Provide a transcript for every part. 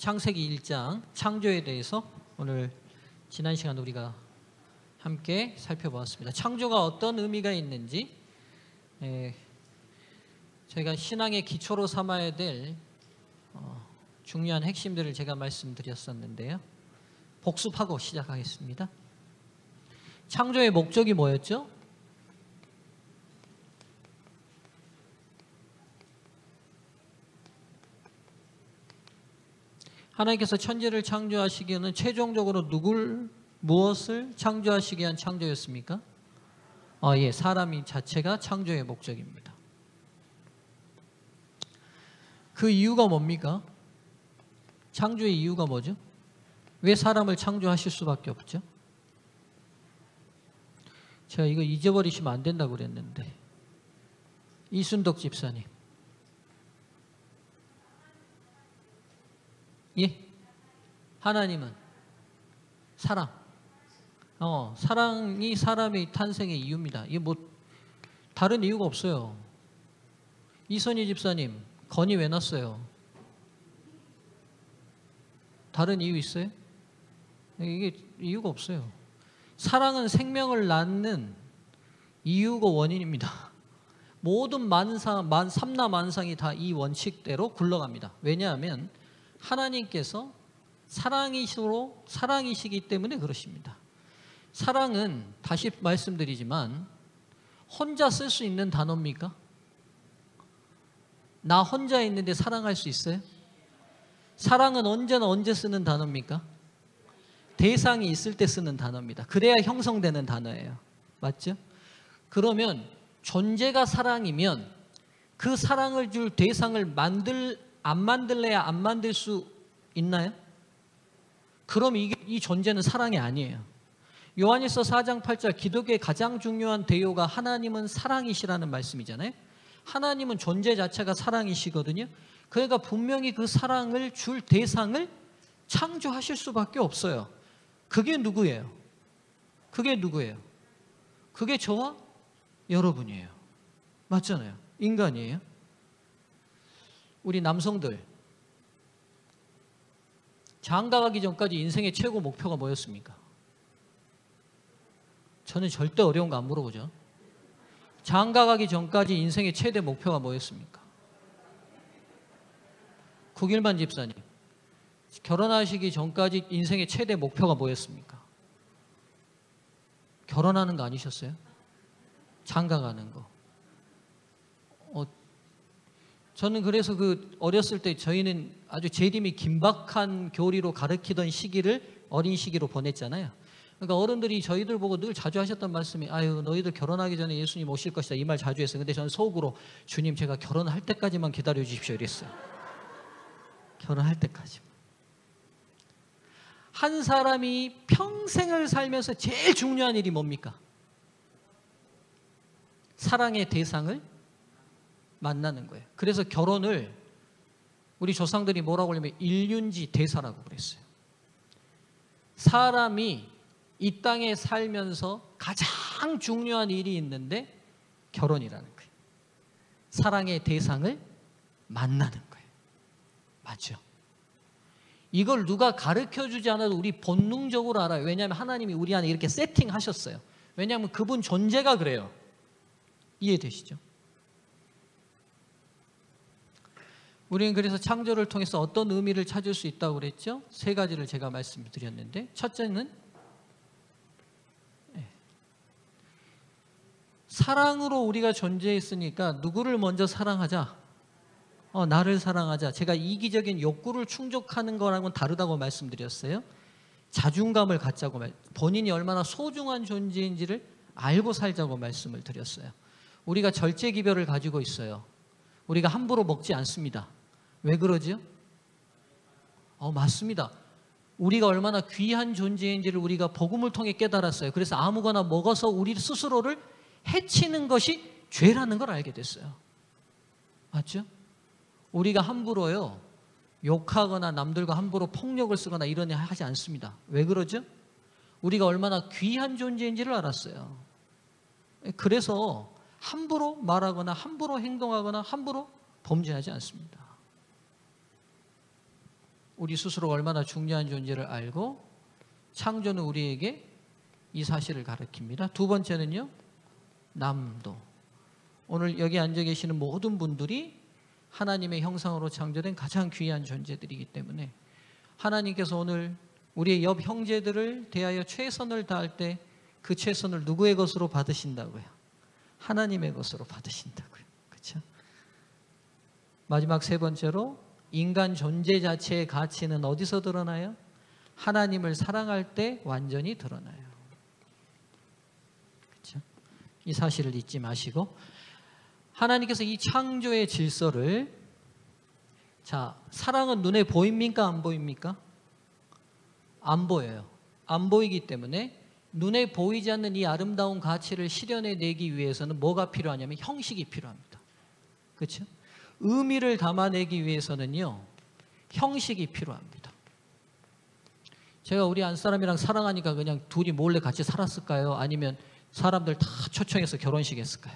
창세기 1장 창조에 대해서 오늘 지난 시간 우리가 함께 살펴보았습니다. 창조가 어떤 의미가 있는지 저희가 신앙의 기초로 삼아야 될 중요한 핵심들을 제가 말씀드렸었는데요. 복습하고 시작하겠습니다. 창조의 목적이 뭐였죠? 하나님께서 천지를 창조하시기에는 최종적으로 무엇을 창조하시기 위한 창조였습니까? 예, 사람이 자체가 창조의 목적입니다. 그 이유가 뭡니까? 창조의 이유가 뭐죠? 왜 사람을 창조하실 수밖에 없죠? 제가 이거 잊어버리시면 안 된다고 그랬는데, 이순덕 집사님. 예? 하나님은 사랑. 사랑이 사람의 탄생의 이유입니다. 이게 뭐 다른 이유가 없어요. 이선희 집사님, 건의 왜 났어요? 다른 이유 있어요? 이게 이유가 없어요. 사랑은 생명을 낳는 이유고 원인입니다. 모든 삼라만상이 다 이 원칙대로 굴러갑니다. 왜냐하면 하나님께서 사랑이시기 때문에 그러십니다. 사랑은 다시 말씀드리지만 혼자 쓸 수 있는 단어입니까? 나 혼자 있는데 사랑할 수 있어요? 사랑은 언제나 언제 쓰는 단어입니까? 대상이 있을 때 쓰는 단어입니다. 그래야 형성되는 단어예요. 맞죠? 그러면 존재가 사랑이면 그 사랑을 줄 대상을 안 만들래야 안 만들 수 있나요? 그럼 이 존재는 사랑이 아니에요. 요한일서 4장 8절 기독교의 가장 중요한 대요가 하나님은 사랑이시라는 말씀이잖아요. 하나님은 존재 자체가 사랑이시거든요. 그러니까 분명히 그 사랑을 줄 대상을 창조하실 수밖에 없어요. 그게 누구예요? 그게 누구예요? 그게 저와 여러분이에요. 맞잖아요. 인간이에요. 우리 남성들 장가가기 전까지 인생의 최고 목표가 뭐였습니까? 저는 절대 어려운 거 안 물어보죠. 장가가기 전까지 인생의 최대 목표가 뭐였습니까? 국일만 집사님, 결혼하시기 전까지 인생의 최대 목표가 뭐였습니까? 결혼하는 거 아니셨어요? 장가가는 거. 저는 그래서 어렸을 때 저희는 아주 재림이 긴박한 교리로 가르치던 시기를 어린 시기로 보냈잖아요. 그러니까 어른들이 저희들 보고 늘 자주 하셨던 말씀이 아유 너희들 결혼하기 전에 예수님 오실 것이다 이 말 자주 했어요. 근데 저는 속으로 주님 제가 결혼할 때까지만 기다려 주십시오 이랬어요. 결혼할 때까지. 한 사람이 평생을 살면서 제일 중요한 일이 뭡니까? 사랑의 대상을 만나는 거예요. 그래서 결혼을 우리 조상들이 뭐라고 하냐면 일륜지 대사라고 그랬어요. 사람이 이 땅에 살면서 가장 중요한 일이 있는데 결혼이라는 거예요. 사랑의 대상을 만나는 거예요. 맞죠? 이걸 누가 가르쳐주지 않아도 우리 본능적으로 알아요. 왜냐하면 하나님이 우리 안에 이렇게 세팅하셨어요. 왜냐하면 그분 존재가 그래요. 이해되시죠? 우리는 그래서 창조를 통해서 어떤 의미를 찾을 수 있다고 그랬죠? 세 가지를 제가 말씀드렸는데 첫째는 사랑으로 우리가 존재했으니까 누구를 먼저 사랑하자? 나를 사랑하자. 제가 이기적인 욕구를 충족하는 거랑은 다르다고 말씀드렸어요. 자존감을 갖자고 본인이 얼마나 소중한 존재인지를 알고 살자고 말씀을 드렸어요. 우리가 절제기별을 가지고 있어요. 우리가 함부로 먹지 않습니다. 왜 그러죠? 맞습니다. 우리가 얼마나 귀한 존재인지를 우리가 복음을 통해 깨달았어요. 그래서 아무거나 먹어서 우리 스스로를 해치는 것이 죄라는 걸 알게 됐어요. 맞죠? 우리가 함부로요 욕하거나 남들과 함부로 폭력을 쓰거나 이런 일 하지 않습니다. 왜 그러죠? 우리가 얼마나 귀한 존재인지를 알았어요. 그래서 함부로 말하거나 함부로 행동하거나 함부로 범죄하지 않습니다. 우리 스스로가 얼마나 중요한 존재를 알고 창조는 우리에게 이 사실을 가르칩니다. 두 번째는요, 남도. 오늘 여기 앉아 계시는 모든 분들이 하나님의 형상으로 창조된 가장 귀한 존재들이기 때문에 하나님께서 오늘 우리의 옆 형제들을 대하여 최선을 다할 때 그 최선을 누구의 것으로 받으신다고요? 하나님의 것으로 받으신다고요. 그렇죠? 마지막 세 번째로 인간 존재 자체의 가치는 어디서 드러나요? 하나님을 사랑할 때 완전히 드러나요. 그렇죠? 이 사실을 잊지 마시고 하나님께서 이 창조의 질서를 자, 사랑은 눈에 보입니까? 안 보입니까? 안 보여요. 안 보이기 때문에 눈에 보이지 않는 이 아름다운 가치를 실현해내기 위해서는 뭐가 필요하냐면 형식이 필요합니다. 그렇죠? 의미를 담아내기 위해서는요, 형식이 필요합니다. 제가 우리 안사람이랑 사랑하니까 그냥 둘이 몰래 같이 살았을까요? 아니면 사람들 다 초청해서 결혼식 했을까요?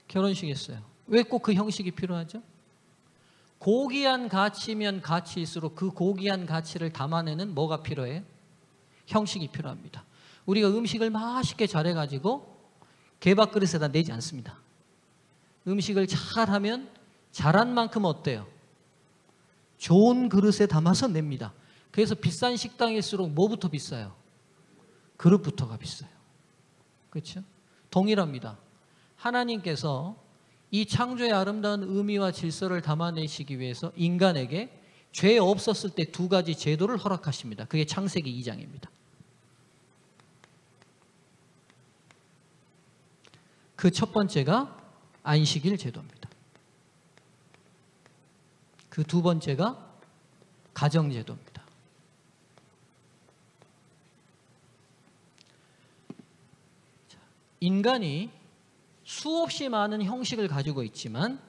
결혼식 했어요. 왜 꼭 그 형식이 필요하죠? 고귀한 가치면 가치일수록 그 고귀한 가치를 담아내는 뭐가 필요해요? 형식이 필요합니다. 우리가 음식을 맛있게 잘해가지고 개밥 그릇에다 내지 않습니다. 음식을 잘하면 잘한 만큼 어때요? 좋은 그릇에 담아서 냅니다. 그래서 비싼 식당일수록 뭐부터 비싸요? 그릇부터가 비싸요. 그렇죠? 동일합니다. 하나님께서 이 창조의 아름다운 의미와 질서를 담아내시기 위해서 인간에게 죄 없었을 때 두 가지 제도를 허락하십니다. 그게 창세기 2장입니다. 그 첫 번째가 안식일 제도입니다. 그 두 번째가 가정 제도입니다. 인간이 수없이 많은 형식을 가지고 있지만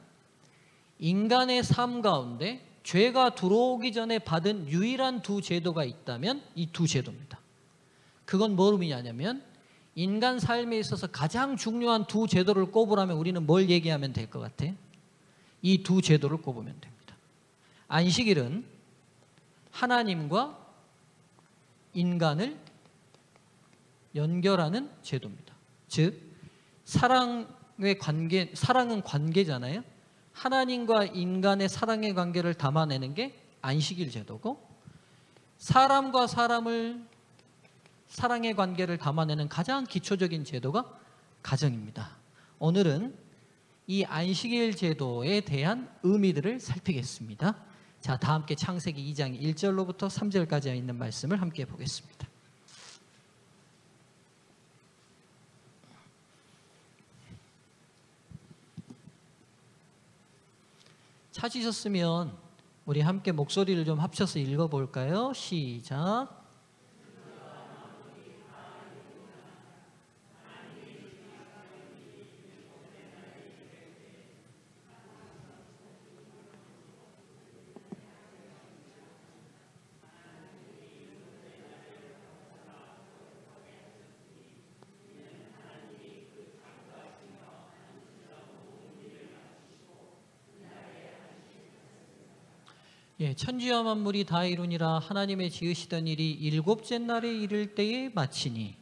인간의 삶 가운데 죄가 들어오기 전에 받은 유일한 두 제도가 있다면 이 두 제도입니다. 그건 뭘 의미하냐면 인간 삶에 있어서 가장 중요한 두 제도를 꼽으라면 우리는 뭘 얘기하면 될 것 같아요? 이 두 제도를 꼽으면 됩니다. 안식일은 하나님과 인간을 연결하는 제도입니다. 즉 사랑은 관계잖아요. 하나님과 인간의 사랑의 관계를 담아내는 게 안식일 제도고 사람과 사람을 사랑의 관계를 담아내는 가장 기초적인 제도가 가정입니다. 오늘은 이 안식일 제도에 대한 의미들을 살피겠습니다. 자, 다 함께 창세기 2장 1절로부터 3절까지 있는 말씀을 함께 보겠습니다. 찾으셨으면 우리 함께 목소리를 좀 합쳐서 읽어볼까요? 시작. 예, 천지와 만물이 다 이루니라 하나님의 지으시던 일이 일곱째 날에 이를 때에 마치니.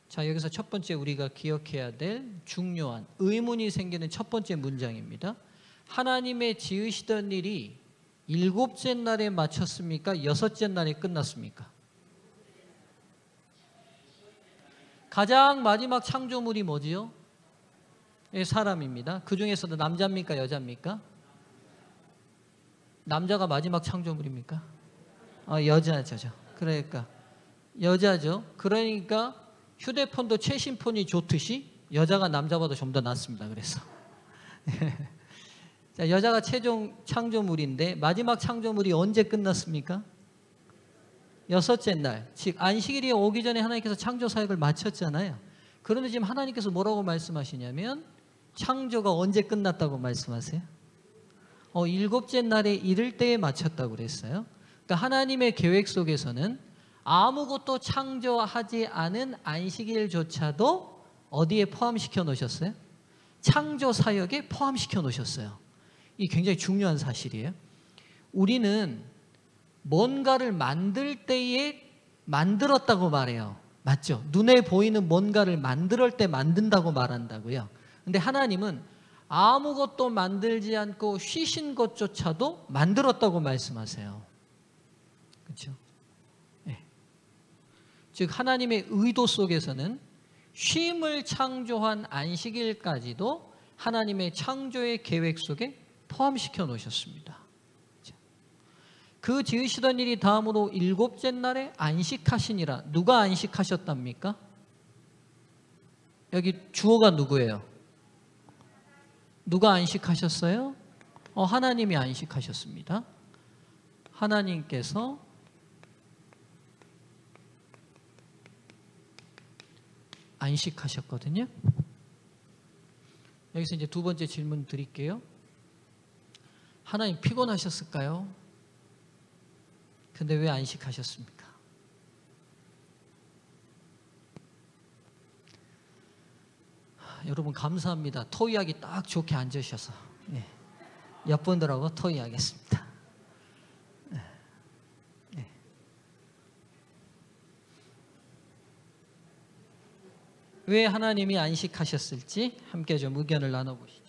자, 여기서 첫 번째 우리가 기억해야 될 중요한 의문이 생기는 첫 번째 문장입니다. 하나님의 지으시던 일이 일곱째 날에 마쳤습니까? 여섯째 날에 끝났습니까? 가장 마지막 창조물이 뭐지요? 예, 사람입니다. 그 중에서도 남자입니까? 여자입니까? 남자가 마지막 창조물입니까? 여자죠. 그러니까 여자죠. 그러니까 휴대폰도 최신폰이 좋듯이 여자가 남자보다 좀 더 낫습니다. 그래서 자, 여자가 최종 창조물인데 마지막 창조물이 언제 끝났습니까? 여섯째 날, 즉 안식일이 오기 전에 하나님께서 창조 사역을 마쳤잖아요. 그런데 지금 하나님께서 뭐라고 말씀하시냐면 창조가 언제 끝났다고 말씀하세요? 일곱째 날에 이를 때에 마쳤다고 그랬어요. 그러니까 하나님의 계획 속에서는 아무것도 창조하지 않은 안식일조차도 어디에 포함시켜 놓으셨어요? 창조 사역에 포함시켜 놓으셨어요. 이 굉장히 중요한 사실이에요. 우리는 뭔가를 만들 때에 만들었다고 말해요. 맞죠? 눈에 보이는 뭔가를 만들 때 만든다고 말한다고요. 근데 하나님은 아무것도 만들지 않고 쉬신 것조차도 만들었다고 말씀하세요. 그렇죠? 네. 즉 하나님의 의도 속에서는 쉼을 창조한 안식일까지도 하나님의 창조의 계획 속에 포함시켜 놓으셨습니다. 그 지으시던 일이 다음으로 일곱째 날에 안식하시니라. 누가 안식하셨답니까? 여기 주어가 누구예요? 누가 안식하셨어요? 하나님이 안식하셨습니다. 하나님께서 안식하셨거든요. 여기서 이제 두 번째 질문 드릴게요. 하나님 피곤하셨을까요? 근데 왜 안식하셨습니까? 여러분 감사합니다. 토의하기 딱 좋게 앉으셔서 네. 옆분들하고 토의하겠습니다. 네. 왜 하나님이 안식하셨을지 함께 좀 의견을 나눠보시죠.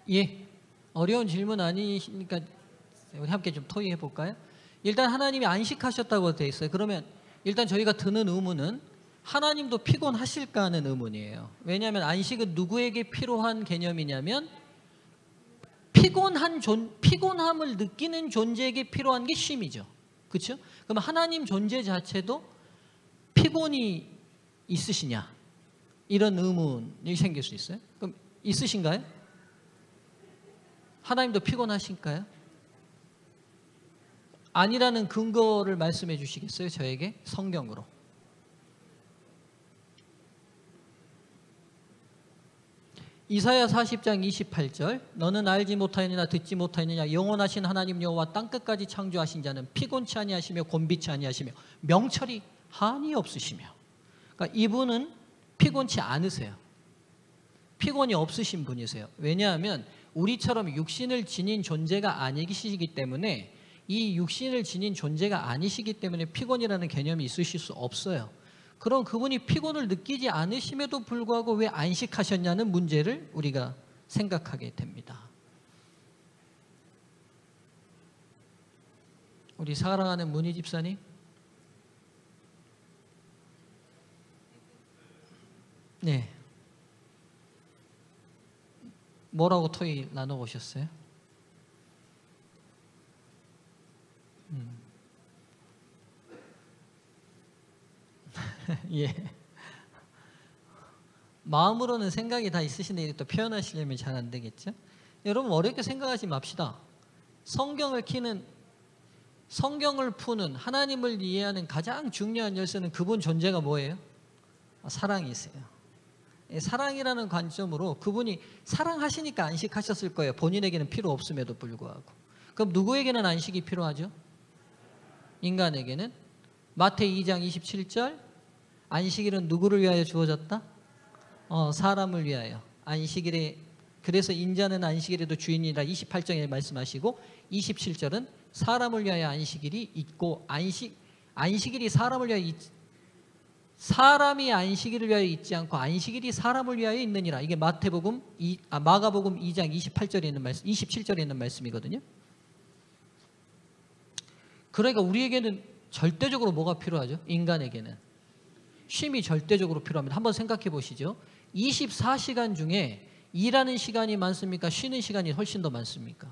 예, 어려운 질문 아니니까 우리 함께 좀 토의해 볼까요? 일단 하나님이 안식하셨다고 돼 있어요. 그러면 일단 저희가 드는 의문은 하나님도 피곤하실까 하는 의문이에요. 왜냐하면 안식은 누구에게 필요한 개념이냐면 피곤함을 느끼는 존재에게 필요한 게 쉼이죠. 그렇죠? 그럼 하나님 존재 자체도 피곤이 있으시냐? 이런 의문이 생길 수 있어요. 그럼 있으신가요? 하나님도 피곤하신가요? 아니라는 근거를 말씀해 주시겠어요? 저에게 성경으로. 이사야 40장 28절 너는 알지 못하였느냐 듣지 못하였느냐 영원하신 하나님 여호와 땅끝까지 창조하신 자는 피곤치 아니하시며 곤비치 아니하시며 명철이 한이 없으시며. 그러니까 이분은 피곤치 않으세요. 피곤이 없으신 분이세요. 왜냐하면 우리처럼 육신을 지닌 존재가 아니시기 때문에 이 육신을 지닌 존재가 아니시기 때문에 피곤이라는 개념이 있으실 수 없어요. 그럼 그분이 피곤을 느끼지 않으심에도 불구하고 왜 안식하셨냐는 문제를 우리가 생각하게 됩니다. 우리 사랑하는 문희 집사님, 네, 뭐라고 토의 나눠보셨어요? 예. 마음으로는 생각이 다 있으신데 또 표현하시려면 잘 안 되겠죠? 여러분 어렵게 생각하지 맙시다. 성경을 푸는 하나님을 이해하는 가장 중요한 열쇠는 그분 존재가 뭐예요? 사랑이세요. 사랑이라는 관점으로 그분이 사랑하시니까 안식하셨을 거예요. 본인에게는 필요 없음에도 불구하고. 그럼 누구에게는 안식이 필요하죠? 인간에게는. 마태이 2장 27절 안식일은 누구를 위하여 주어졌다? 사람을 위하여. 안식일에 그래서 인자는 안식일에도 주인이라 28장에 말씀하시고 27절은 사람을 위하여 안식일이 있고 안식일이 사람을 위하여 사람이 안식일을 위하여 있지 않고 안식일이 사람을 위하여 있느니라. 이게 마가복음 2장 28절에 있는 말씀, 27절에 있는 말씀이거든요. 그러니까 우리에게는 절대적으로 뭐가 필요하죠? 인간에게는 쉼이 절대적으로 필요합니다. 한번 생각해 보시죠. 24시간 중에 일하는 시간이 많습니까? 쉬는 시간이 훨씬 더 많습니까?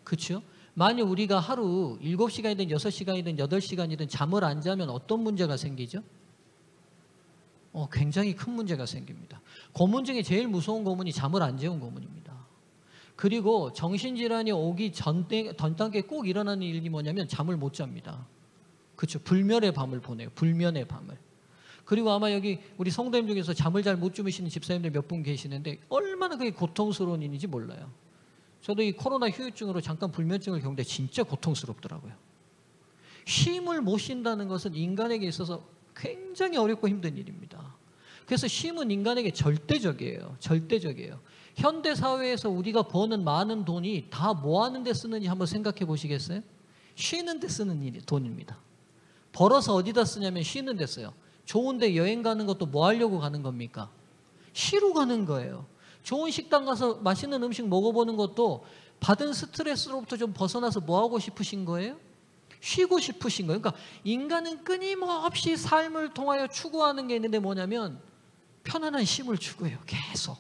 그렇죠? 만약 우리가 하루 7시간이든 6시간이든 8시간이든 잠을 안 자면 어떤 문제가 생기죠? 굉장히 큰 문제가 생깁니다. 고문 중에 제일 무서운 고문이 잠을 안 재운 고문입니다. 그리고 정신질환이 오기 전 단계에 꼭 일어나는 일이 뭐냐면 잠을 못 잡니다. 그렇죠? 불면의 밤을 보내요. 불면의 밤을. 그리고 아마 여기 우리 성도님 중에서 잠을 잘 못 주무시는 집사님들 몇 분 계시는데 얼마나 그게 고통스러운 일인지 몰라요. 저도 이 코로나 후유증으로 잠깐 불면증을 겪는데 진짜 고통스럽더라고요. 쉼을 못 쉰다는 것은 인간에게 있어서 굉장히 어렵고 힘든 일입니다. 그래서 쉼은 인간에게 절대적이에요. 절대적이에요. 현대 사회에서 우리가 버는 많은 돈이 다 뭐 하는 데 쓰는지 한번 생각해 보시겠어요? 쉬는 데 쓰는 돈입니다. 벌어서 어디다 쓰냐면 쉬는 데 써요. 좋은 데 여행 가는 것도 뭐 하려고 가는 겁니까? 쉬러 가는 거예요. 좋은 식당 가서 맛있는 음식 먹어보는 것도 받은 스트레스로부터 좀 벗어나서 뭐 하고 싶으신 거예요? 쉬고 싶으신 거예요. 그러니까 인간은 끊임없이 삶을 통하여 추구하는 게 있는데 뭐냐면 편안한 쉼을 추구해요. 계속.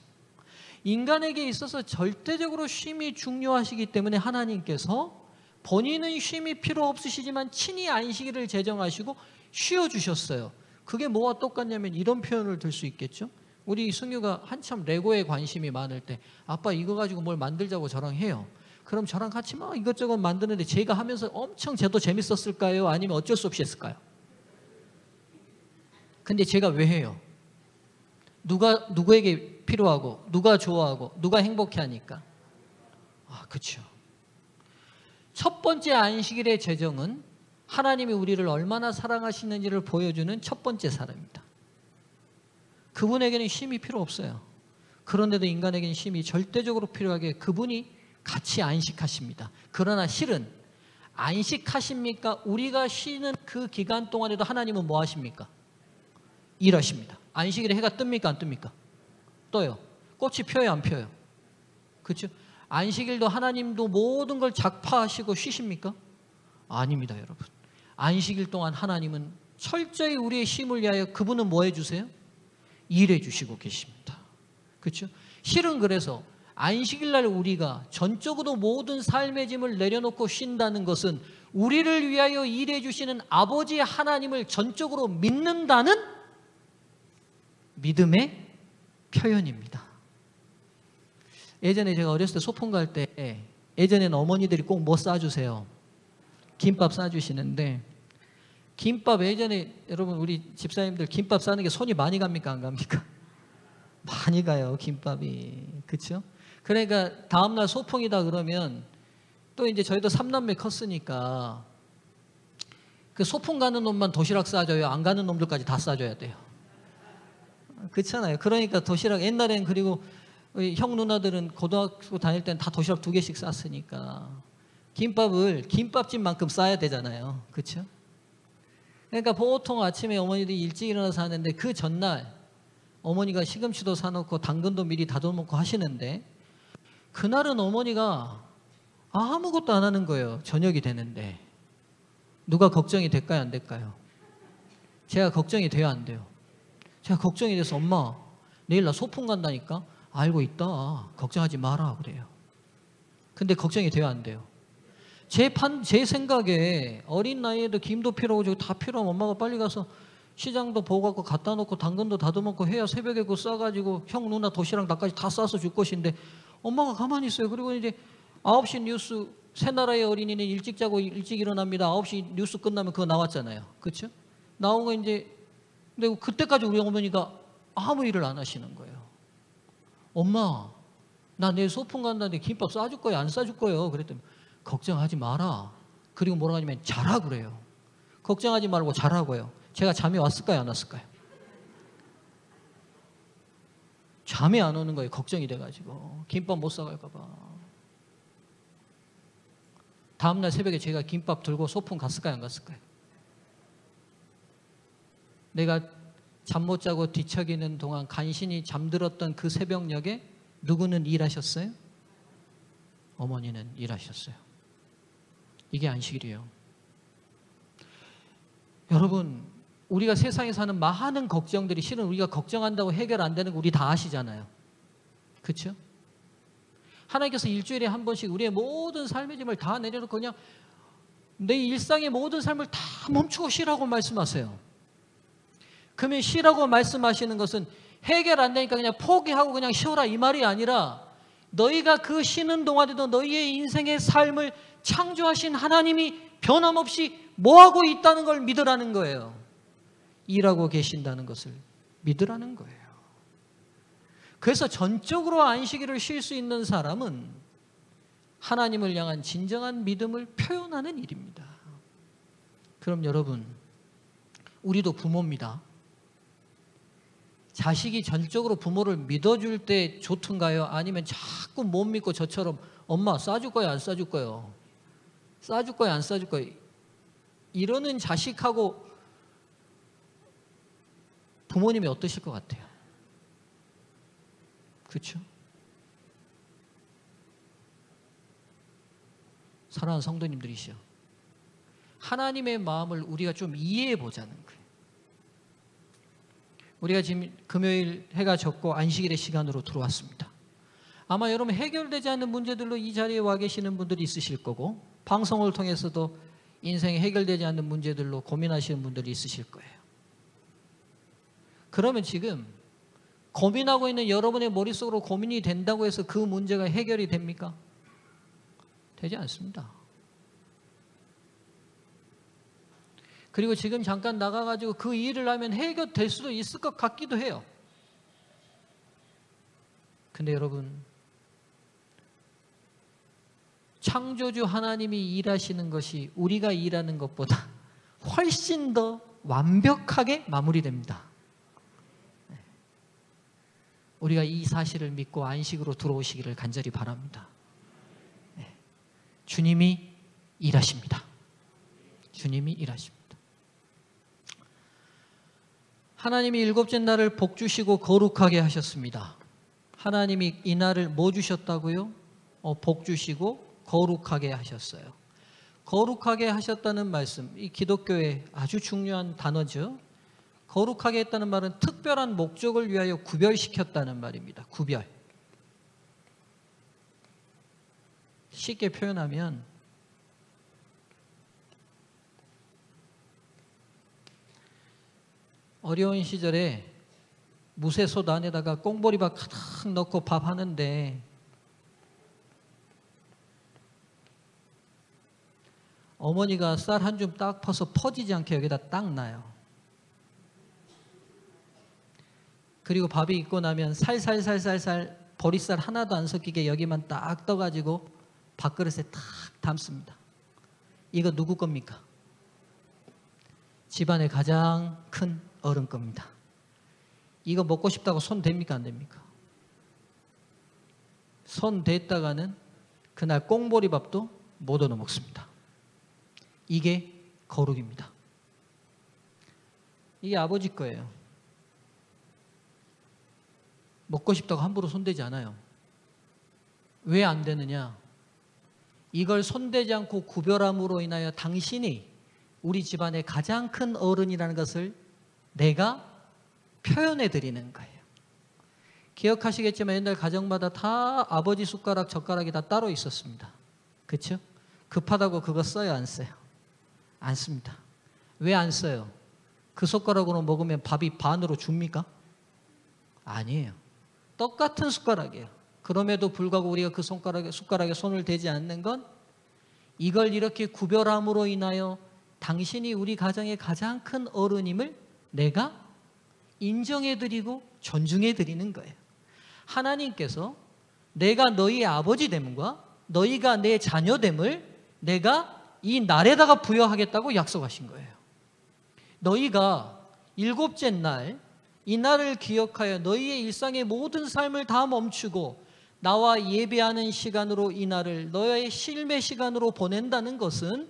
인간에게 있어서 절대적으로 쉼이 중요하시기 때문에 하나님께서 본인은 쉼이 필요 없으시지만 친히 안식일을 제정하시고 쉬어주셨어요. 그게 뭐와 똑같냐면 이런 표현을 들 수 있겠죠. 우리 승유가 한참 레고에 관심이 많을 때 아빠 이거 가지고 뭘 만들자고 저랑 해요. 그럼 저랑 같이 막 이것저것 만드는데 제가 하면서 엄청 저도 재밌었을까요? 아니면 어쩔 수 없이 했을까요? 근데 제가 왜 해요? 누구에게 필요하고 누가 좋아하고 누가 행복해 하니까. 그렇죠. 첫 번째 안식일의 제정은 하나님이 우리를 얼마나 사랑하시는지를 보여주는 첫 번째 사람입니다. 그분에게는 쉼이 필요 없어요. 그런데도 인간에게는 쉼이 절대적으로 필요하게 그분이 같이 안식하십니다. 그러나 실은 안식하십니까? 우리가 쉬는 그 기간 동안에도 하나님은 뭐 하십니까? 일하십니다. 안식일에 해가 뜹니까? 안 뜹니까? 떠요. 꽃이 펴요? 안 펴요? 그렇죠? 안식일도 하나님도 모든 걸 작파하시고 쉬십니까? 아닙니다, 여러분. 안식일 동안 하나님은 철저히 우리의 쉼을 위하여 그분은 뭐 해주세요? 일해 주시고 계십니다. 그렇죠? 실은 그래서 안식일 날 우리가 전적으로 모든 삶의 짐을 내려놓고 쉰다는 것은 우리를 위하여 일해 주시는 아버지 하나님을 전적으로 믿는다는 믿음의 표현입니다. 예전에 제가 어렸을 때 소풍 갈 때 예전에는 어머니들이 꼭 뭐 싸주세요? 김밥 싸주시는데 김밥 예전에 여러분 우리 집사님들 김밥 싸는 게 손이 많이 갑니까? 안 갑니까? 많이 가요. 김밥이. 그렇죠? 그러니까 다음날 소풍이다 그러면 또 이제 저희도 3남매 컸으니까 그 소풍 가는 놈만 도시락 싸줘요? 안 가는 놈들까지 다 싸줘야 돼요? 그렇잖아요. 그러니까 도시락 옛날엔 그리고 형 누나들은 고등학교 다닐 때는 다 도시락 2개씩 쌌으니까 김밥을 김밥집만큼 싸야 되잖아요. 그렇죠? 그러니까 보통 아침에 어머니들이 일찍 일어나서 하는데 그 전날 어머니가 시금치도 사놓고 당근도 미리 다져놓고 하시는데 그날은 어머니가 아무것도 안 하는 거예요. 저녁이 되는데 누가 걱정이 될까요? 안 될까요? 제가 걱정이 돼요? 안 돼요? 제가 걱정이 돼서 엄마 내일 나 소풍 간다니까 알고 있다. 걱정하지 마라 그래요. 근데 걱정이 돼요? 안 돼요? 제 생각에 어린 나이에도 김도 필요하고 저기 다 필요하면 엄마가 빨리 가서 시장도 보고 갖고 갖다 놓고 당근도 다듬어놓고 해야 새벽에 그거 싸가지고 형 누나 도시락 나까지 다 싸서 줄 것인데 엄마가 가만히 있어요. 그리고 이제 9시 뉴스 새나라의 어린이는 일찍 자고 일찍 일어납니다. 9시 뉴스 끝나면 그거 나왔잖아요. 그렇죠? 나온 거 이제 근데 그때까지 우리 어머니가 아무 일을 안 하시는 거예요. 엄마 나 내일 소풍 간다는데 김밥 싸줄 거예요? 안 싸줄 거예요? 그랬더니 걱정하지 마라. 그리고 뭐라고 하냐면 자라 그래요. 걱정하지 말고 자라고요. 제가 잠이 왔을까요? 안 왔을까요? 잠이 안 오는 거예요. 걱정이 돼가지고 김밥 못 싸갈까 봐. 다음날 새벽에 제가 김밥 들고 소풍 갔을까요? 안 갔을까요? 내가 잠 못 자고 뒤척이는 동안 간신히 잠들었던 그 새벽녘에 누구는 일하셨어요? 어머니는 일하셨어요. 이게 안식일이에요. 여러분, 우리가 세상에 사는 많은 걱정들이 실은 우리가 걱정한다고 해결 안 되는 거 우리 다 아시잖아요. 그렇죠? 하나님께서 일주일에 한 번씩 우리의 모든 삶의 짐을 다 내려놓고 그냥 내 일상의 모든 삶을 다 멈추고 쉬라고 말씀하세요. 그러면 쉬라고 말씀하시는 것은 해결 안 되니까 그냥 포기하고 그냥 쉬어라 이 말이 아니라 너희가 그 쉬는 동안에도 너희의 인생의 삶을 창조하신 하나님이 변함없이 뭐하고 있다는 걸 믿으라는 거예요. 일하고 계신다는 것을 믿으라는 거예요. 그래서 전적으로 안식일을 쉴 수 있는 사람은 하나님을 향한 진정한 믿음을 표현하는 일입니다. 그럼 여러분, 우리도 부모입니다. 자식이 전적으로 부모를 믿어줄 때 좋던가요? 아니면 자꾸 못 믿고 저처럼 엄마 싸줄 거야 안 싸줄 거요? 싸줄 거야 안 싸줄 거요? 이러는 자식하고 부모님이 어떠실 것 같아요? 그렇죠? 사랑하는 성도님들이시여, 하나님의 마음을 우리가 좀 이해해 보자는 거예요. 우리가 지금 금요일 해가 졌고 안식일의 시간으로 들어왔습니다. 아마 여러분 해결되지 않는 문제들로 이 자리에 와 계시는 분들이 있으실 거고 방송을 통해서도 인생에 해결되지 않는 문제들로 고민하시는 분들이 있으실 거예요. 그러면 지금 고민하고 있는 여러분의 머릿속으로 고민이 된다고 해서 그 문제가 해결이 됩니까? 되지 않습니다. 그리고 지금 잠깐 나가가지고 그 일을 하면 해결될 수도 있을 것 같기도 해요. 근데 여러분, 창조주 하나님이 일하시는 것이 우리가 일하는 것보다 훨씬 더 완벽하게 마무리됩니다. 우리가 이 사실을 믿고 안식으로 들어오시기를 간절히 바랍니다. 주님이 일하십니다. 주님이 일하십니다. 하나님이 일곱째 날을 복 주시고 거룩하게 하셨습니다. 하나님이 이 날을 뭐 주셨다고요? 복 주시고 거룩하게 하셨어요. 거룩하게 하셨다는 말씀, 이 기독교의 아주 중요한 단어죠. 거룩하게 했다는 말은 특별한 목적을 위하여 구별시켰다는 말입니다. 구별. 쉽게 표현하면 어려운 시절에 무쇠솥 안에다가 꽁보리밥 가득 넣고 밥 하는데 어머니가 쌀 한 줌 딱 퍼서 퍼지지 않게 여기다 딱 놔요. 그리고 밥이 익고 나면 살살살살살 보리쌀 하나도 안 섞이게 여기만 딱 떠가지고 밥그릇에 딱 담습니다. 이거 누구 겁니까? 집안의 가장 큰 어른 겁니다. 이거 먹고 싶다고 손 댑니까 안 됩니까? 손 댔다가는 그날 꽁보리밥도 못 얻어 먹습니다. 이게 거룩입니다. 이게 아버지 거예요. 먹고 싶다고 함부로 손대지 않아요. 왜 안 되느냐? 이걸 손대지 않고 구별함으로 인하여 당신이 우리 집안의 가장 큰 어른이라는 것을 내가 표현해 드리는 거예요. 기억하시겠지만 옛날 가정마다 다 아버지 숟가락, 젓가락이 다 따로 있었습니다. 그렇죠? 급하다고 그거 써요, 안 써요? 안 씁니다. 왜 안 써요? 그 숟가락으로 먹으면 밥이 반으로 줍니까? 아니에요. 똑같은 숟가락이에요. 그럼에도 불구하고 우리가 그 숟가락에 손을 대지 않는 건 이걸 이렇게 구별함으로 인하여 당신이 우리 가정의 가장 큰 어른임을 내가 인정해드리고 존중해드리는 거예요. 하나님께서 내가 너희의 아버지됨과 너희가 내 자녀됨을 내가 이 날에다가 부여하겠다고 약속하신 거예요. 너희가 일곱째 날, 이 날을 기억하여 너희의 일상의 모든 삶을 다 멈추고 나와 예배하는 시간으로 이 날을 너희의 쉼의 시간으로 보낸다는 것은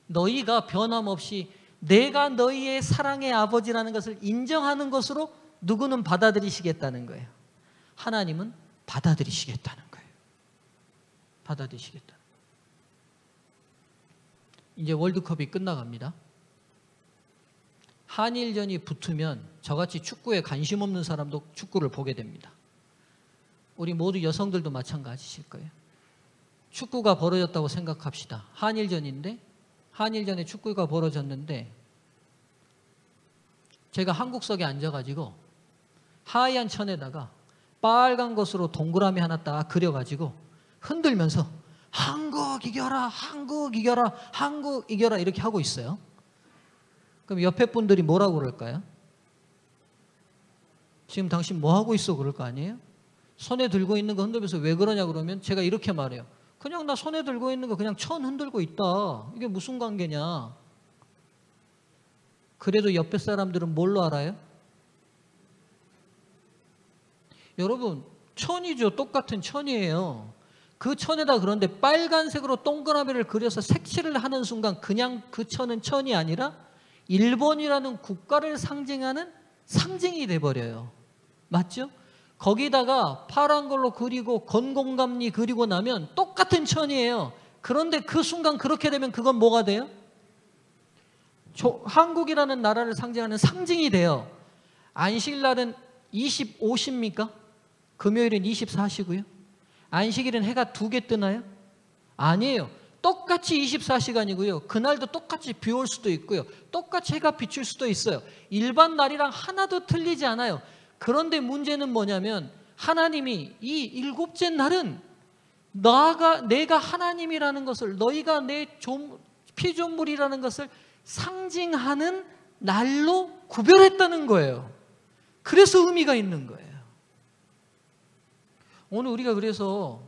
너희가 변함없이 내가 너희의 사랑의 아버지라는 것을 인정하는 것으로 누구는 받아들이시겠다는 거예요. 하나님은 받아들이시겠다는 거예요. 받아들이시겠다. 이제 월드컵이 끝나갑니다. 한일전이 붙으면 저같이 축구에 관심 없는 사람도 축구를 보게 됩니다. 우리 모두 여성들도 마찬가지실 거예요. 축구가 벌어졌다고 생각합시다. 한일전인데, 한일전에 축구가 벌어졌는데 제가 한국석에 앉아가지고 하얀 천에다가 빨간 것으로 동그라미 하나 딱 그려가지고 흔들면서 한국 이겨라, 한국 이겨라, 한국 이겨라 이렇게 하고 있어요. 그럼 옆에 분들이 뭐라고 그럴까요? 지금 당신 뭐 하고 있어? 그럴 거 아니에요? 손에 들고 있는 거 흔들면서 왜 그러냐 그러면 제가 이렇게 말해요. 그냥 나 손에 들고 있는 거 그냥 천 흔들고 있다. 이게 무슨 관계냐? 그래도 옆에 사람들은 뭘로 알아요? 여러분, 천이죠. 똑같은 천이에요. 그 천에다 그런데 빨간색으로 동그라미를 그려서 색칠을 하는 순간 그냥 그 천은 천이 아니라 일본이라는 국가를 상징하는 상징이 돼버려요. 맞죠? 거기다가 파란 걸로 그리고 건공감리 그리고 나면 똑같은 천이에요. 그런데 그 순간 그렇게 되면 그건 뭐가 돼요? 한국이라는 나라를 상징하는 상징이 돼요. 안식일날은 25시입니까? 금요일은 24시고요. 안식일은 해가 2개 뜨나요? 아니에요. 똑같이 24시간이고요. 그날도 똑같이 비 올 수도 있고요. 똑같이 해가 비칠 수도 있어요. 일반 날이랑 하나도 틀리지 않아요. 그런데 문제는 뭐냐면 하나님이 이 일곱째 날은 내가 하나님이라는 것을, 너희가 내 피조물이라는 것을 상징하는 날로 구별했다는 거예요. 그래서 의미가 있는 거예요. 오늘 우리가 그래서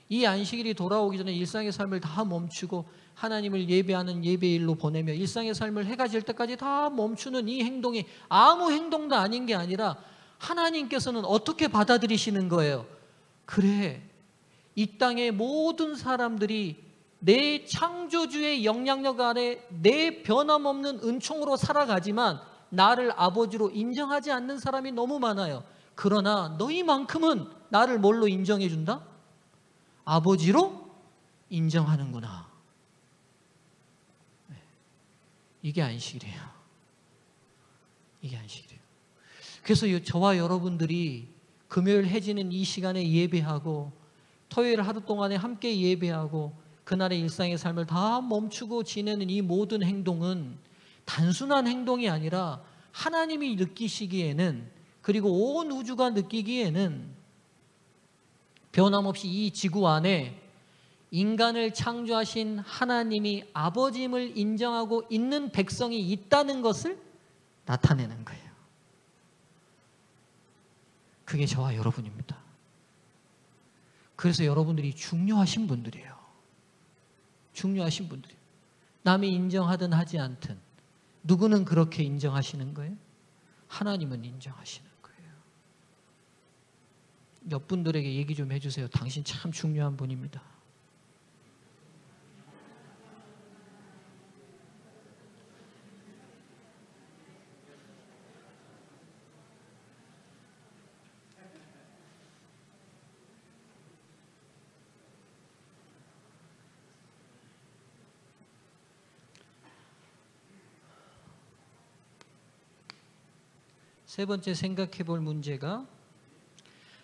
이 안식일이 돌아오기 전에 일상의 삶을 다 멈추고 하나님을 예배하는 예배일로 보내며 일상의 삶을 해가 질 때까지 다 멈추는 이 행동이 아무 행동도 아닌 게 아니라 하나님께서는 어떻게 받아들이시는 거예요? 그래, 이 땅의 모든 사람들이 내 창조주의 영향력 아래 내 변함없는 은총으로 살아가지만 나를 아버지로 인정하지 않는 사람이 너무 많아요. 그러나 너희만큼은 나를 뭘로 인정해 준다? 아버지로 인정하는구나. 이게 안식이래요. 이게 안식이래요. 그래서 저와 여러분들이 금요일 해지는 이 시간에 예배하고 토요일 하루 동안에 함께 예배하고 그날의 일상의 삶을 다 멈추고 지내는 이 모든 행동은 단순한 행동이 아니라 하나님이 느끼시기에는, 그리고 온 우주가 느끼기에는 변함없이 이 지구 안에 인간을 창조하신 하나님이 아버지임을 인정하고 있는 백성이 있다는 것을 나타내는 거예요. 그게 저와 여러분입니다. 그래서 여러분들이 중요하신 분들이에요. 중요하신 분들이에요. 남이 인정하든 하지 않든 누구는 그렇게 인정하시는 거예요? 하나님은 인정하시는 거예요. 옆 분들에게 얘기 좀 해주세요. 당신 참 중요한 분입니다. 세 번째 생각해 볼 문제가,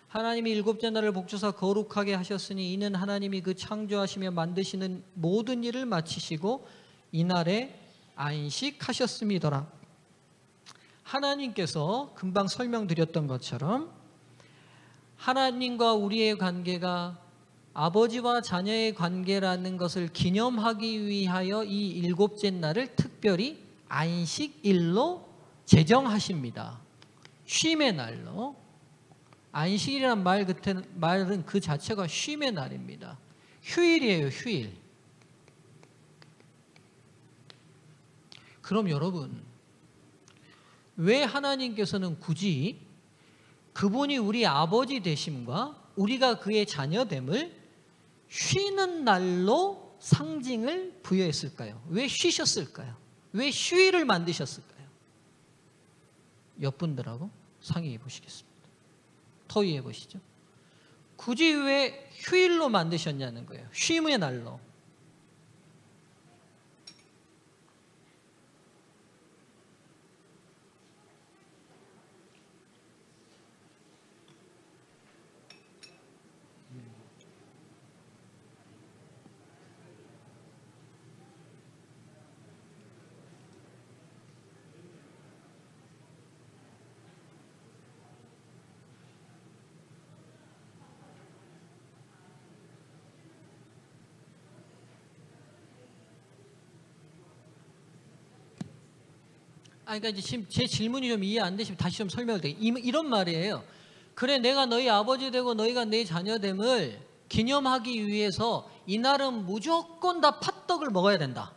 하나님이 일곱째 날을 복주사 거룩하게 하셨으니 이는 하나님이 그 창조하시며 만드시는 모든 일을 마치시고 이날에 안식하셨음이더라. 하나님께서 금방 설명드렸던 것처럼 하나님과 우리의 관계가 아버지와 자녀의 관계라는 것을 기념하기 위하여 이 일곱째 날을 특별히 안식일로 제정하십니다. 쉼의 날로. 안식이라는 말은 그 자체가 쉼의 날입니다. 휴일이에요, 휴일. 그럼 여러분, 왜 하나님께서는 굳이 그분이 우리 아버지 되심과 우리가 그의 자녀됨을 쉬는 날로 상징을 부여했을까요? 왜 쉬셨을까요? 왜 휴일을 만드셨을까요? 옆분들하고 상의해 보시겠습니다. 토의해 보시죠. 굳이 왜 휴일로 만드셨냐는 거예요. 쉼의 날로. 그러니까 이제 지금 제 질문이 좀 이해 안 되시면 다시 좀 설명을 드릴게요. 이런 말이에요. 그래, 내가 너희 아버지 되고 너희가 내 자녀 됨을 기념하기 위해서 이날은 무조건 다 팥떡을 먹어야 된다.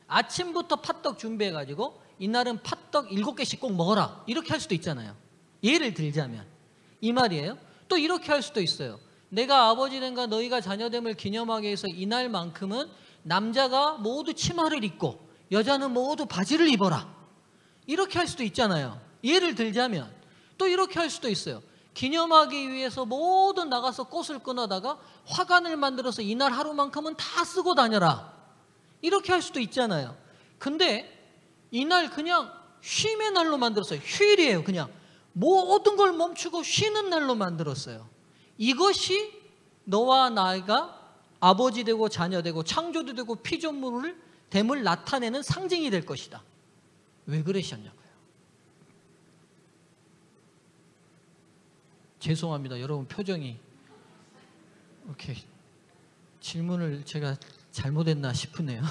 아침부터 팥떡 준비해가지고 이날은 팥떡 7개씩 꼭 먹어라. 이렇게 할 수도 있잖아요. 예를 들자면 이 말이에요. 또 이렇게 할 수도 있어요. 내가 아버지 된가 너희가 자녀 됨을 기념하기 위해서 이날만큼은 남자가 모두 치마를 입고 여자는 모두 바지를 입어라. 이렇게 할 수도 있잖아요. 예를 들자면 또 이렇게 할 수도 있어요. 기념하기 위해서 모두 나가서 꽃을 끊어다가 화관을 만들어서 이날 하루만큼은 다 쓰고 다녀라. 이렇게 할 수도 있잖아요. 근데 이날 그냥 쉼의 날로 만들었어요. 휴일이에요. 그냥 모든 걸 멈추고 쉬는 날로 만들었어요. 이것이 너와 나가 아버지 되고 자녀 되고 창조도 되고 피조물을 됨을 나타내는 상징이 될 것이다. 왜 그러셨냐고요. 죄송합니다. 여러분 표정이 이렇게 질문을 제가 잘못했나 싶으네요.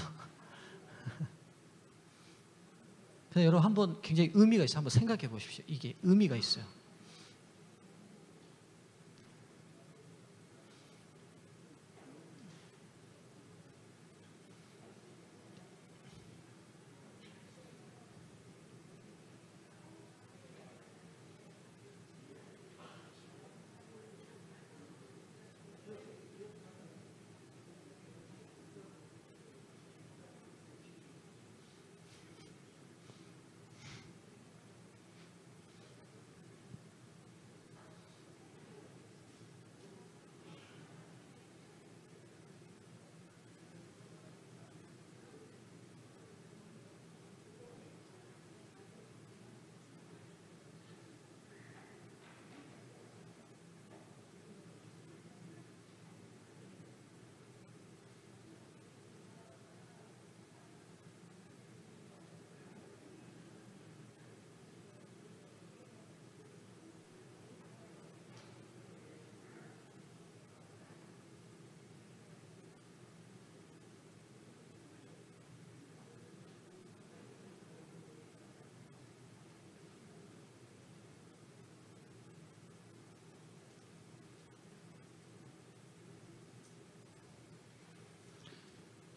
근데 여러분 한번 굉장히 의미가 있어요. 한번 생각해 보십시오. 이게 의미가 있어요.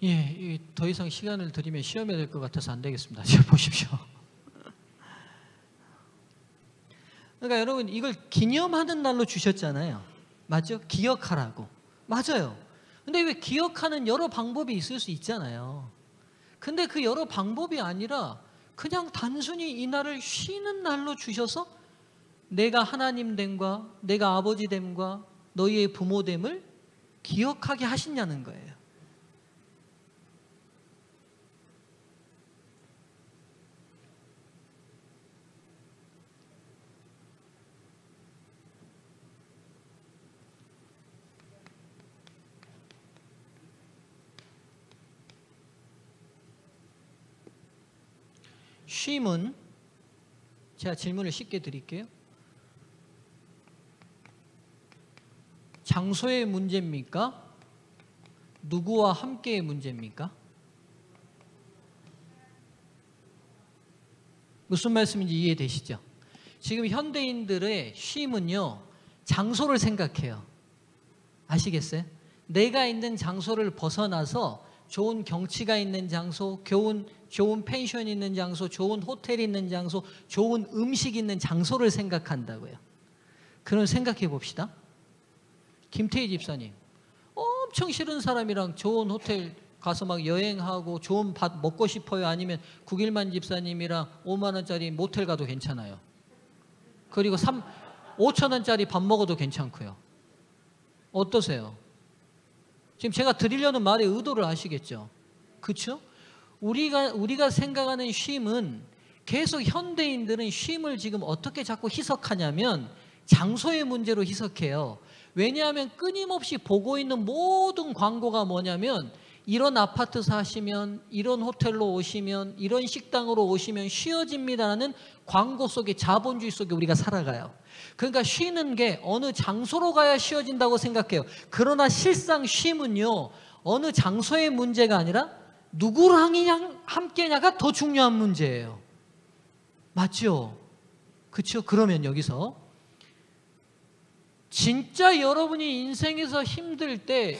예, 더 이상 시간을 들이면 시험에 될 것 같아서 안 되겠습니다. 지금 보십시오. 그러니까 여러분 이걸 기념하는 날로 주셨잖아요. 맞죠? 기억하라고. 맞아요. 근데 왜 기억하는 여러 방법이 있을 수 있잖아요. 근데 그 여러 방법이 아니라 그냥 단순히 이 날을 쉬는 날로 주셔서 내가 하나님 됨과 내가 아버지 됨과 너희의 부모 됨을 기억하게 하시냐는 거예요. 쉼은 제가 질문을 쉽게 드릴게요. 장소의 문제입니까? 누구와 함께의 문제입니까? 무슨 말씀인지 이해되시죠? 지금 현대인들의 쉼은요, 장소를 생각해요. 아시겠어요? 내가 있는 장소를 벗어나서 좋은 경치가 있는 장소, 좋은 펜션 있는 장소, 좋은 호텔 있는 장소, 좋은 음식 있는 장소를 생각한다고요. 그럼 생각해 봅시다. 김태희 집사님, 엄청 싫은 사람이랑 좋은 호텔 가서 막 여행하고 좋은 밥 먹고 싶어요? 아니면 국일만 집사님이랑 5만 원짜리 모텔 가도 괜찮아요. 그리고 5천 원짜리 밥 먹어도 괜찮고요. 어떠세요? 지금 제가 드리려는 말의 의도를 아시겠죠? 그렇죠? 우리가 생각하는 쉼은 계속 현대인들은 쉼을 지금 어떻게 자꾸 희석하냐면 장소의 문제로 희석해요. 왜냐하면 끊임없이 보고 있는 모든 광고가 뭐냐면 이런 아파트 사시면, 이런 호텔로 오시면, 이런 식당으로 오시면 쉬어집니다라는 광고 속에, 자본주의 속에 우리가 살아가요. 그러니까 쉬는 게 어느 장소로 가야 쉬어진다고 생각해요. 그러나 실상 쉼은요, 어느 장소의 문제가 아니라 누구랑 함께냐가 더 중요한 문제예요. 맞죠? 그렇죠? 그러면 여기서 진짜 여러분이 인생에서 힘들 때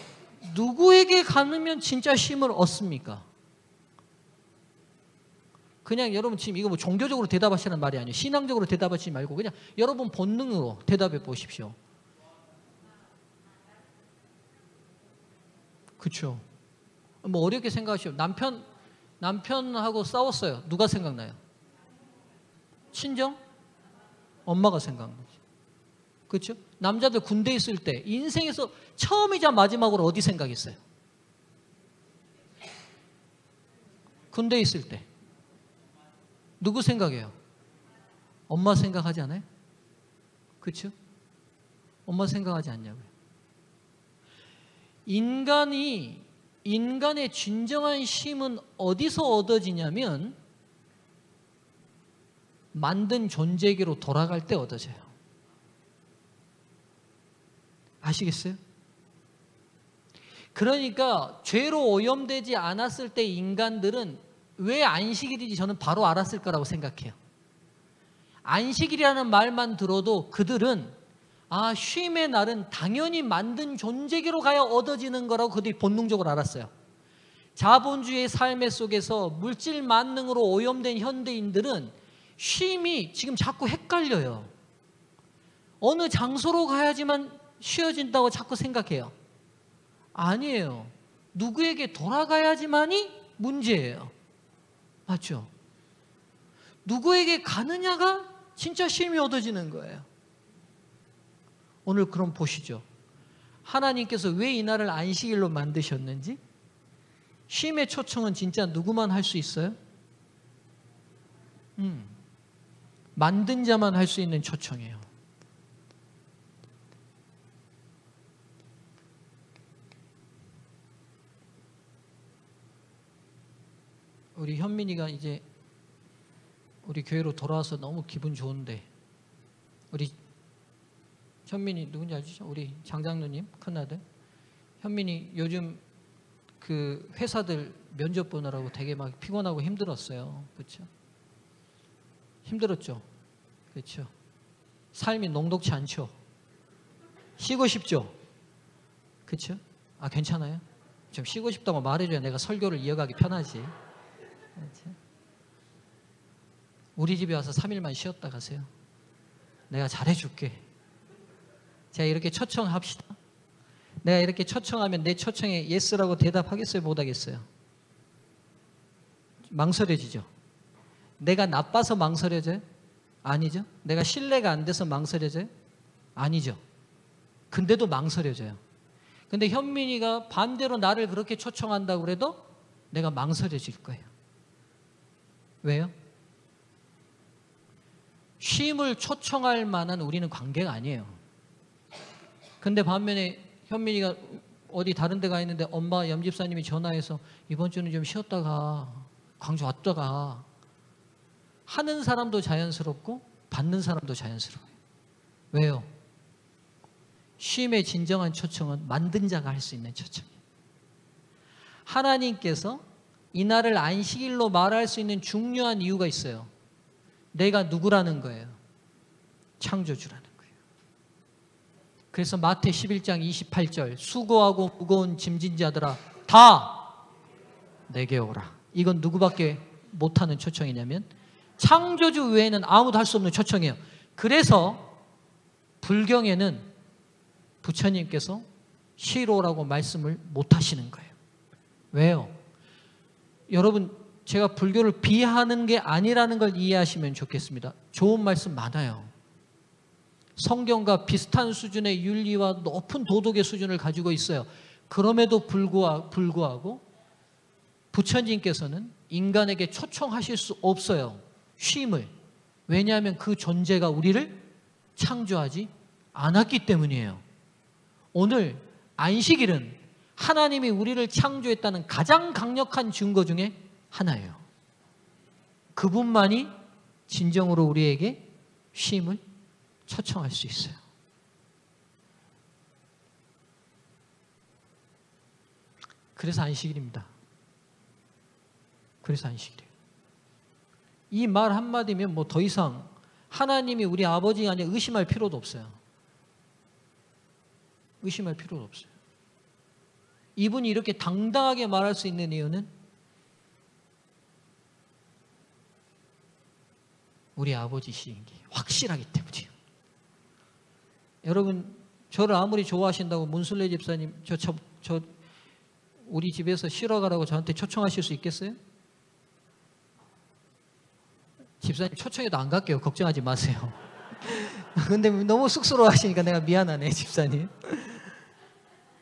누구에게 가면 진짜 쉼을 얻습니까? 그냥 여러분 지금 이거 뭐 종교적으로 대답하시는 말이 아니에요. 신앙적으로 대답하지 말고 그냥 여러분 본능으로 대답해 보십시오. 그렇죠? 뭐 어렵게 생각하시오. 남편하고 싸웠어요. 누가 생각나요? 친정? 엄마가 생각나죠. 그렇죠? 남자들 군대 있을 때 인생에서 처음이자 마지막으로 어디 생각했어요? 군대 있을 때 누구 생각해요? 엄마 생각하지 않아요? 그렇죠? 엄마 생각하지 않냐고요. 인간의 진정한 쉼은 어디서 얻어지냐면 만든 존재에게로 돌아갈 때 얻어져요. 아시겠어요? 그러니까 죄로 오염되지 않았을 때 인간들은 왜 안식일인지 저는 바로 알았을 거라고 생각해요. 안식일이라는 말만 들어도 그들은 쉼의 날은 당연히 만든 존재계로 가야 얻어지는 거라고 그들이 본능적으로 알았어요. 자본주의의 삶의 속에서 물질 만능으로 오염된 현대인들은 쉼이 지금 자꾸 헷갈려요. 어느 장소로 가야지만 쉬어진다고 자꾸 생각해요. 아니에요. 누구에게 돌아가야지만이 문제예요. 맞죠? 누구에게 가느냐가 진짜 쉼이 얻어지는 거예요. 오늘 그럼 보시죠. 하나님께서 왜 이 날을 안식일로 만드셨는지, 쉼의 초청은 진짜 누구만 할 수 있어요? 만든 자만 할 수 있는 초청이에요. 우리 현민이가 이제 우리 교회로 돌아와서 너무 기분 좋은데, 우리 현민이 누군지 아시죠? 우리 장장로님 큰아들 현민이 요즘 그 회사들 면접 보느라고 되게 막 피곤하고 힘들었어요. 그렇죠? 힘들었죠? 그렇죠? 삶이 녹록치 않죠? 쉬고 싶죠? 그렇죠? 괜찮아요? 좀 쉬고 싶다고 말해줘야 내가 설교를 이어가기 편하지. 그렇죠? 우리 집에 와서 3일만 쉬었다 가세요. 내가 잘해줄게. 제가 이렇게 초청합시다. 내가 이렇게 초청하면 내 초청에 예스라고 대답하겠어요? 못하겠어요? 망설여지죠? 내가 나빠서 망설여져요? 아니죠? 내가 신뢰가 안 돼서 망설여져요? 아니죠? 근데도 망설여져요. 근데 현민이가 반대로 나를 그렇게 초청한다고 그래도 내가 망설여질 거예요. 왜요? 쉼을 초청할 만한 우리는 관계가 아니에요. 근데 반면에 현민이가 어디 다른 데 가 있는데 엄마 염집사님이 전화해서 이번 주는 좀 쉬었다가 광주 왔다가 하는 사람도 자연스럽고 받는 사람도 자연스러워요. 왜요? 쉼의 진정한 초청은 만든 자가 할 수 있는 초청이에요. 하나님께서 이 날을 안식일로 말할 수 있는 중요한 이유가 있어요. 내가 누구라는 거예요? 창조주라는 거예요. 그래서 마태 11장 28절 수고하고 무거운 짐진 자들아 다 내게 오라. 이건 누구밖에 못하는 초청이냐면 창조주 외에는 아무도 할 수 없는 초청이에요. 그래서 불경에는 부처님께서 쉬러 오라고 말씀을 못 하시는 거예요. 왜요? 여러분, 제가 불교를 비하하는 게 아니라는 걸 이해하시면 좋겠습니다. 좋은 말씀 많아요. 성경과 비슷한 수준의 윤리와 높은 도덕의 수준을 가지고 있어요. 그럼에도 불구하고 부처님께서는 인간에게 초청하실 수 없어요. 쉼을. 왜냐하면 그 존재가 우리를 창조하지 않았기 때문이에요. 오늘 안식일은 하나님이 우리를 창조했다는 가장 강력한 증거 중에 하나예요. 그분만이 진정으로 우리에게 쉼을 초청할 수 있어요. 그래서 안식일입니다. 그래서 안식일이에요. 이 말 한마디면 뭐 더 이상 하나님이 우리 아버지가 아니라 의심할 필요도 없어요. 의심할 필요도 없어요. 이분이 이렇게 당당하게 말할 수 있는 이유는 우리 아버지시인 게 확실하기 때문이에요. 여러분, 저를 아무리 좋아하신다고 문술래 집사님 우리 집에서 쉬러 가라고 저한테 초청하실 수 있겠어요? 집사님 초청해도 안 갈게요. 걱정하지 마세요. 근데 너무 쑥스러워하시니까 내가 미안하네, 집사님.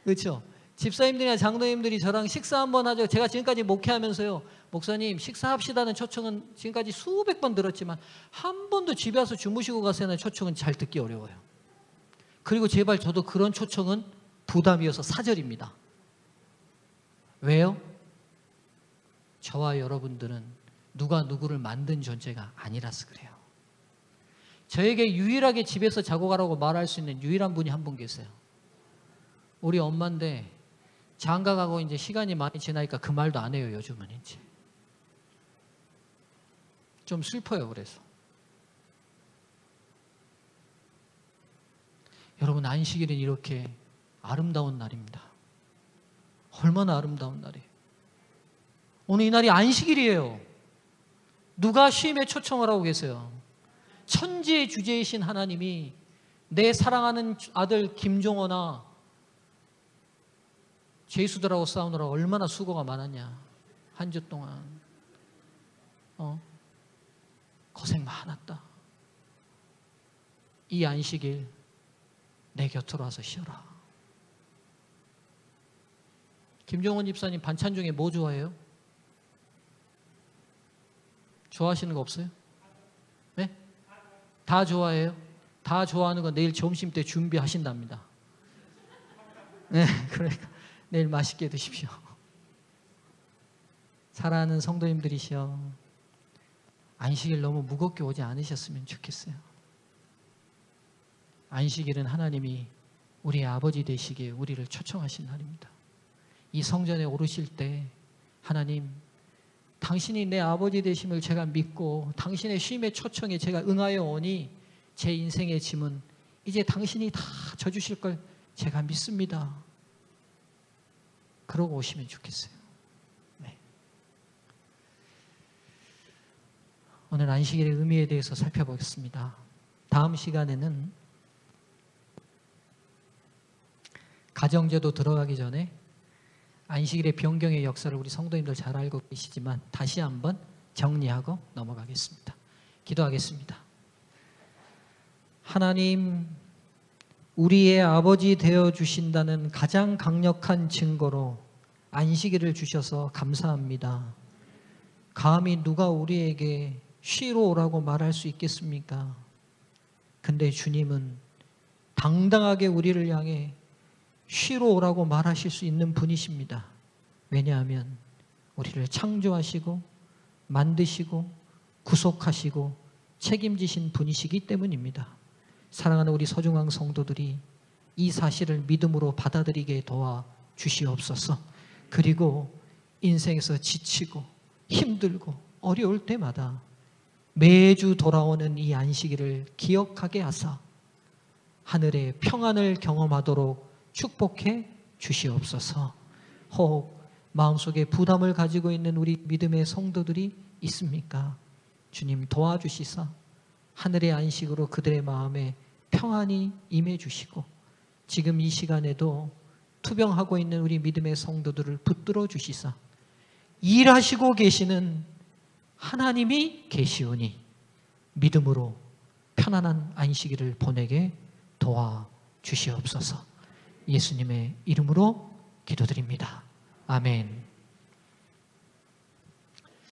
그렇죠? 집사님들이나 장로님들이 저랑 식사 한번 하죠. 제가 지금까지 목회하면서요, 목사님 식사합시다는 초청은 지금까지 수백 번 들었지만 한 번도 집에 와서 주무시고 가세요는 초청은 잘 듣기 어려워요. 그리고 제발 저도 그런 초청은 부담이어서 사절입니다. 왜요? 저와 여러분들은 누가 누구를 만든 존재가 아니라서 그래요. 저에게 유일하게 집에서 자고 가라고 말할 수 있는 유일한 분이 한 분 계세요. 우리 엄마인데 장가 가고 이제 시간이 많이 지나니까 그 말도 안 해요. 요즘은 이제 좀 슬퍼요. 그래서 여러분, 안식일은 이렇게 아름다운 날입니다. 얼마나 아름다운 날이에요. 오늘 이 날이 안식일이에요. 누가 쉼에 초청을 하고 계세요? 천지의 주제이신 하나님이 내 사랑하는 아들 김종호나 죄수들하고 싸우느라 얼마나 수고가 많았냐. 한 주 동안 고생 많았다. 이 안식일 내 곁으로 와서 쉬어라. 김종원 집사님 반찬 중에 뭐 좋아해요? 좋아하시는 거 없어요? 네? 다 좋아해요? 다 좋아하는 거 내일 점심 때 준비하신답니다. 네, 그러니까 내일 맛있게 드십시오. 사랑하는 성도님들이시여, 안식일 너무 무겁게 오지 않으셨으면 좋겠어요. 안식일은 하나님이 우리의 아버지 되시기에 우리를 초청하신 날입니다. 이 성전에 오르실 때 하나님, 당신이 내 아버지 되심을 제가 믿고 당신의 쉼의 초청에 제가 응하여 오니 제 인생의 짐은 이제 당신이 다 져주실 걸 제가 믿습니다. 그러고 오시면 좋겠어요. 네. 오늘 안식일의 의미에 대해서 살펴보겠습니다. 다음 시간에는 가정제도 들어가기 전에 안식일의 변경의 역사를 우리 성도님들 잘 알고 계시지만 다시 한번 정리하고 넘어가겠습니다. 기도하겠습니다. 하나님, 우리의 아버지 되어 주신다는 가장 강력한 증거로 안식일을 주셔서 감사합니다. 감히 누가 우리에게 쉬러 오라고 말할 수 있겠습니까? 근데 주님은 당당하게 우리를 향해 쉬러 오라고 말하실 수 있는 분이십니다. 왜냐하면 우리를 창조하시고 만드시고 구속하시고 책임지신 분이시기 때문입니다. 사랑하는 우리 서중앙 성도들이 이 사실을 믿음으로 받아들이게 도와 주시옵소서. 그리고 인생에서 지치고 힘들고 어려울 때마다 매주 돌아오는 이 안식일을 기억하게 하사 하늘의 평안을 경험하도록 축복해 주시옵소서. 혹 마음속에 부담을 가지고 있는 우리 믿음의 성도들이 있습니까? 주님 도와주시사 하늘의 안식으로 그들의 마음에 평안이 임해 주시고 지금 이 시간에도 투병하고 있는 우리 믿음의 성도들을 붙들어 주시사 일하시고 계시는 하나님이 계시오니 믿음으로 편안한 안식일을 보내게 도와주시옵소서. 예수님의 이름으로 기도드립니다. 아멘.